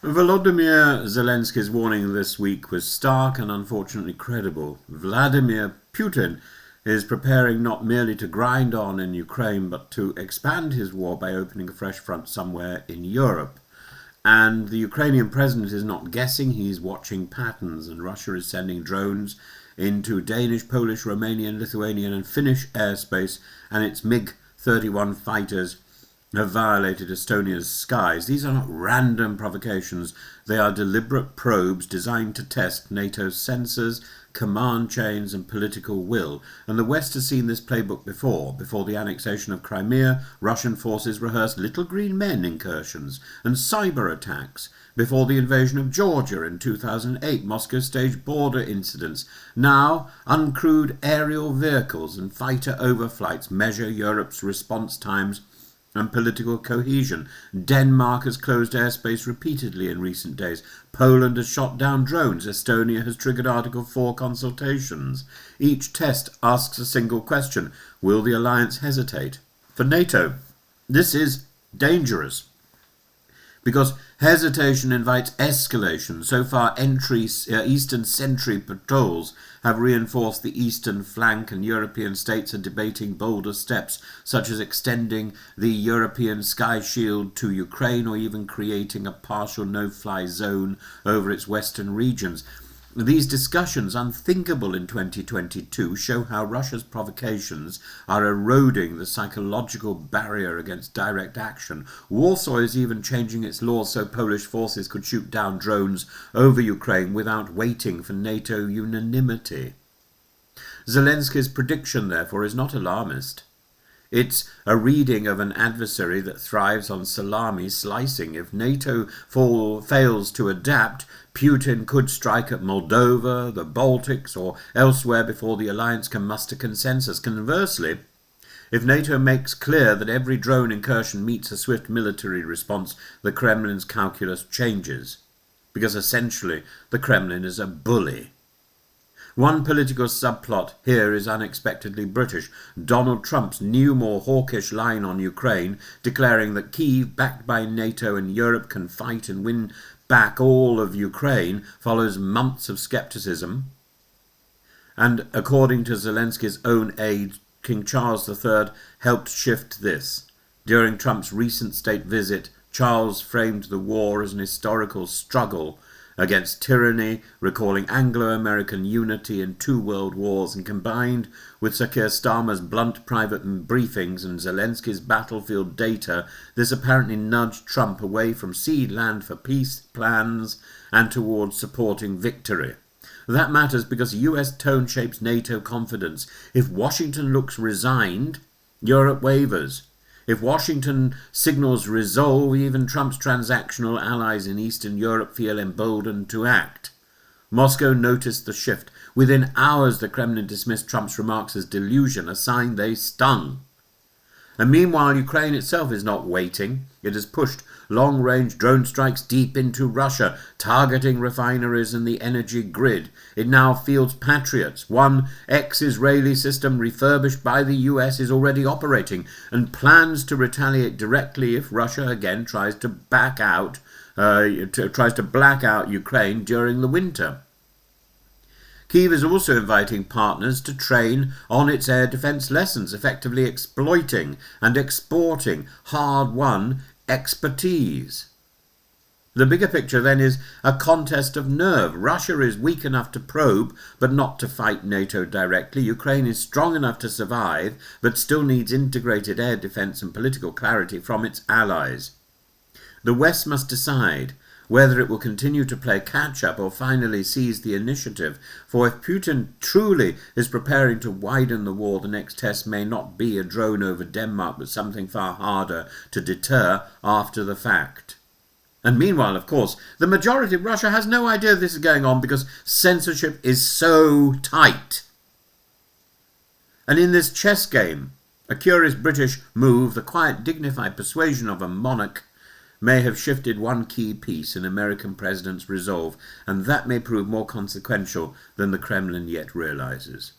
Volodymyr Zelensky's warning this week was stark and unfortunately credible. Vladimir Putin is preparing not merely to grind on in Ukraine, but to expand his war by opening a fresh front somewhere in Europe. And the Ukrainian president is not guessing, he's watching patterns, and Russia is sending drones into Danish, Polish, Romanian, Lithuanian and Finnish airspace, and its MiG-31 fighters have violated Estonia's skies. These are not random provocations. They are deliberate probes designed to test NATO's sensors, command chains and political will. And the West has seen this playbook before. Before the annexation of Crimea, Russian forces rehearsed little green men incursions and cyber attacks. Before the invasion of Georgia in 2008, Moscow staged border incidents. Now, uncrewed aerial vehicles and fighter overflights measure Europe's response times and political cohesion. Denmark has closed airspace repeatedly in recent days. Poland has shot down drones. Estonia has triggered Article 4 consultations. Each test asks a single question: will the alliance hesitate? For NATO, this is dangerous, because hesitation invites escalation. So far, eastern sentry patrols have reinforced the eastern flank, and European states are debating bolder steps, such as extending the European Sky Shield to Ukraine or even creating a partial no-fly zone over its western regions. These discussions, unthinkable in 2022, show how Russia's provocations are eroding the psychological barrier against direct action. Warsaw is even changing its laws so Polish forces could shoot down drones over Ukraine without waiting for NATO unanimity. Zelensky's prediction, therefore, is not alarmist. It's a reading of an adversary that thrives on salami slicing. If NATO fails to adapt, Putin could strike at Moldova, the Baltics, or elsewhere before the alliance can muster consensus. Conversely, if NATO makes clear that every drone incursion meets a swift military response, the Kremlin's calculus changes, because essentially the Kremlin is a bully. One political subplot here is unexpectedly British. Donald Trump's new, more hawkish line on Ukraine, declaring that Kyiv, backed by NATO and Europe, can fight and win back all of Ukraine, follows months of skepticism. And according to Zelensky's own aide, King Charles III helped shift this. During Trump's recent state visit, Charles framed the war as an historical struggle against tyranny, recalling Anglo-American unity in 2 world wars, and combined with Sir Keir Starmer's blunt private briefings and Zelensky's battlefield data, this apparently nudged Trump away from seed land for peace plans and towards supporting victory. That matters because US tone shapes NATO confidence. If Washington looks resigned, Europe wavers. If Washington signals resolve, even Trump's transactional allies in Eastern Europe feel emboldened to act. Moscow noticed the shift. Within hours, the Kremlin dismissed Trump's remarks as delusion, a sign they stung. And meanwhile, Ukraine itself is not waiting. It has pushed long-range drone strikes deep into Russia, targeting refineries and the energy grid. It now fields Patriots. One ex-Israeli system refurbished by the US is already operating, and plans to retaliate directly if Russia again tries to black out Ukraine during the winter. Kyiv is also inviting partners to train on its air defense lessons, effectively exploiting and exporting hard-won expertise. The bigger picture then is a contest of nerve. Russia is weak enough to probe, but not to fight NATO directly. Ukraine is strong enough to survive, but still needs integrated air defense and political clarity from its allies. The West must decide whether it will continue to play catch-up or finally seize the initiative. For if Putin truly is preparing to widen the war, the next test may not be a drone over Denmark, but something far harder to deter after the fact. And meanwhile, of course, the majority of Russia has no idea this is going on because censorship is so tight. And in this chess game, a curious British move, the quiet, dignified persuasion of a monarch, may have shifted one key piece in American president's resolve, and that may prove more consequential than the Kremlin yet realizes.